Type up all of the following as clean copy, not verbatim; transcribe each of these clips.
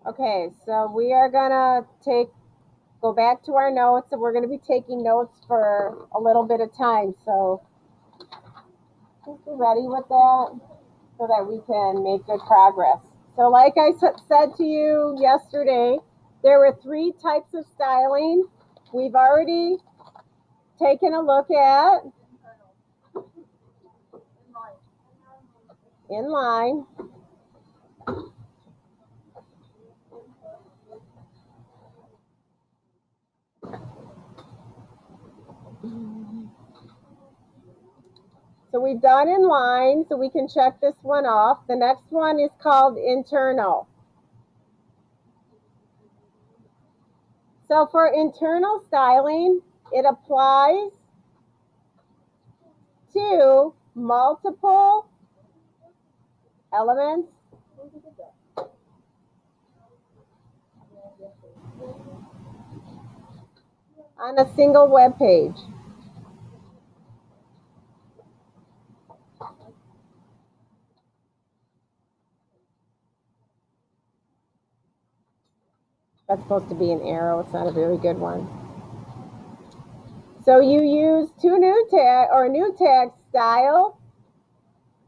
Okay, so we are gonna go back to our notes, and we're gonna be taking notes for a little bit of time. So, I think we're ready with that so that we can make good progress. So, like I said to you yesterday, there were three types of styling. We've already taken a look at inline, so we've done inline, so we can check this one off. The next one is called internal. So for internal styling, it applies to multiple elements on a single web page. That's supposed to be an arrow. It's not a very good one. So you use two new tag or new tags, style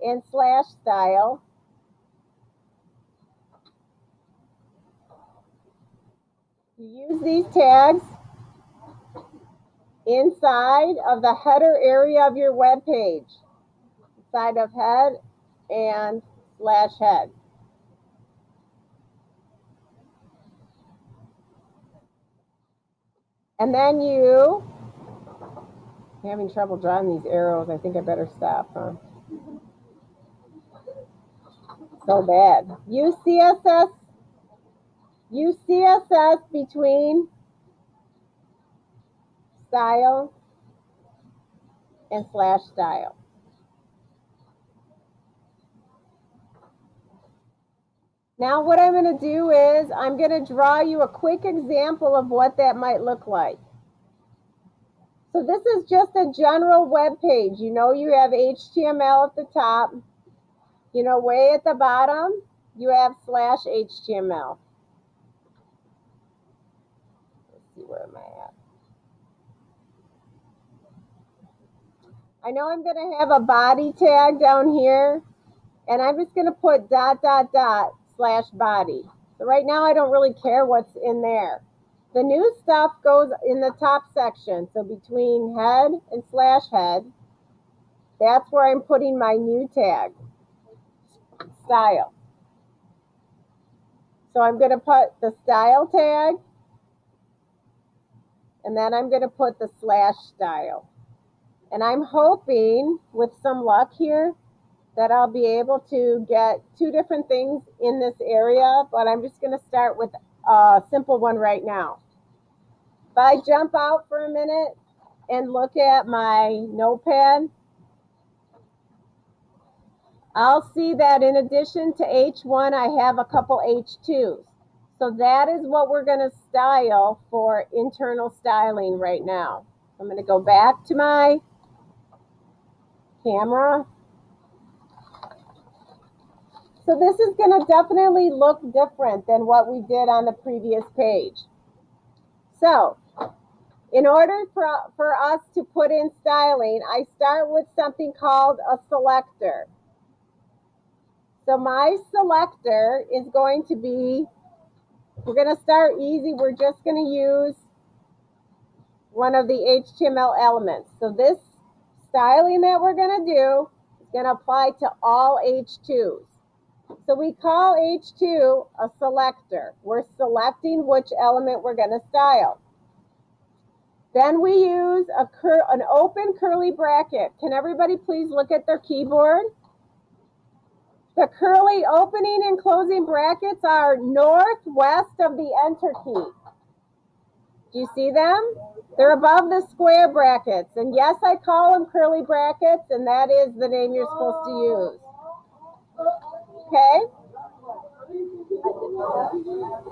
and slash style. You use these tags inside of the header area of your web page, inside of head and slash head. And then I'm having trouble drawing these arrows. I think I better stop, huh? So bad. Use CSS between style and slash style. Now what I'm going to do is I'm going to draw you a quick example of what that might look like. So this is just a general web page. You know you have HTML at the top. You know way at the bottom you have slash HTML. Let's see, where am I at? I know I'm going to have a body tag down here, and I'm just going to put ... slash body. So right now I don't really care what's in there. The new stuff goes in the top section. So between head and slash head, that's where I'm putting my new tag, style. So I'm going to put the style tag, and then I'm going to put the slash style. And I'm hoping, with some luck here, that I'll be able to get two different things in this area, but I'm just going to start with a simple one right now. If I jump out for a minute and look at my notepad, I'll see that in addition to H1, I have a couple H2s. So that is what we're going to style for internal styling right now. I'm going to go back to my camera. So this is going to definitely look different than what we did on the previous page. So in order for us to put in styling, I start with something called a selector. So my selector is going to be, we're going to start easy. We're just going to use one of the HTML elements. So this styling that we're going to do is going to apply to all H2s. So we call H2 a selector. We're selecting which element we're going to style. Then we use an open curly bracket. Can everybody please look at their keyboard? The curly opening and closing brackets are northwest of the enter key. Do you see them? They're above the square brackets. And yes, I call them curly brackets, and that is the name you're supposed to use. Okay?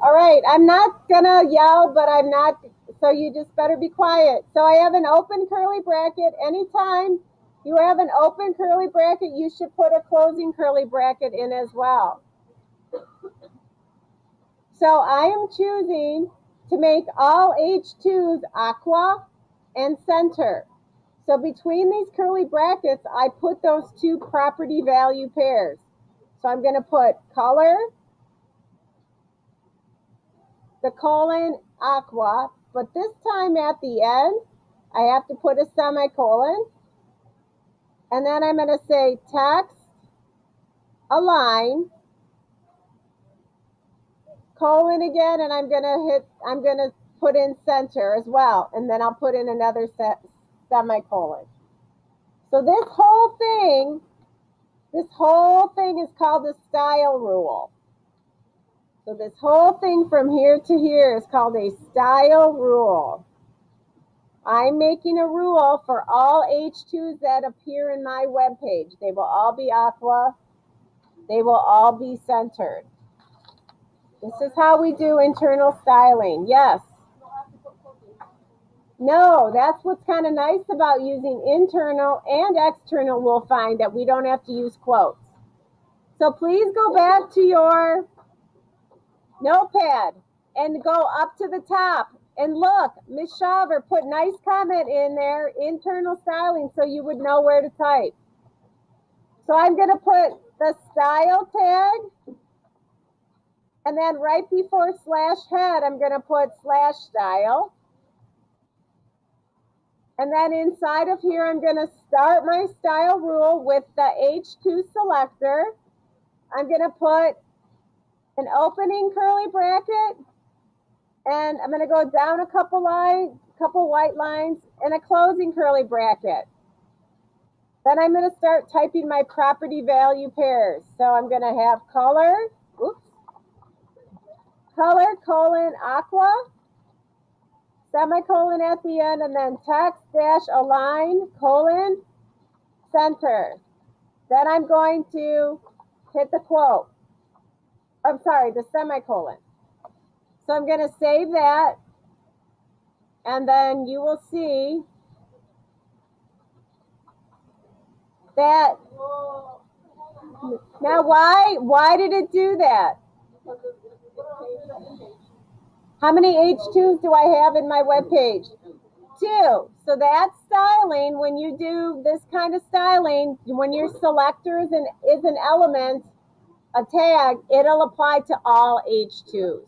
All right, I'm not gonna yell, but I'm not, so you just better be quiet. So I have an open curly bracket. Anytime you have an open curly bracket, you should put a closing curly bracket in as well. So I am choosing to make all H2s aqua and center. So between these curly brackets, I put those two property value pairs. So I'm going to put color, the colon, aqua, but this time at the end, I have to put a semicolon. And then I'm going to say text, align, colon again, and I'm going to put in center as well. And then I'll put in another semicolon. So this whole thing is called the style rule. So this whole thing from here to here is called a style rule. I'm making a rule for all H2s that appear in my web page. They will all be aqua. They will all be centered. This is how we do internal styling. Yes. No, that's what's kind of nice about using internal and external. We'll find that we don't have to use quotes. So please go back to your notepad and go up to the top and look. Miss Shaver put nice comment in there, internal styling, so you would know where to type. So I'm going to put the style tag, and then right before slash head, I'm going to put slash style. And then inside of here, I'm going to start my style rule with the H2 selector. I'm going to put an opening curly bracket, and I'm going to go down a couple white lines, and a closing curly bracket. Then I'm going to start typing my property value pairs. So I'm going to have color, color, colon, aqua, semicolon at the end, and then text dash align, colon, center. Then I'm going to hit the quote. I'm sorry, the semicolon. So I'm going to save that, and then you will see that. Now, why did it do that? How many H2s do I have in my web page? 2. So that's styling. When you do this kind of styling, when your selector is an element, a tag, it'll apply to all H2s.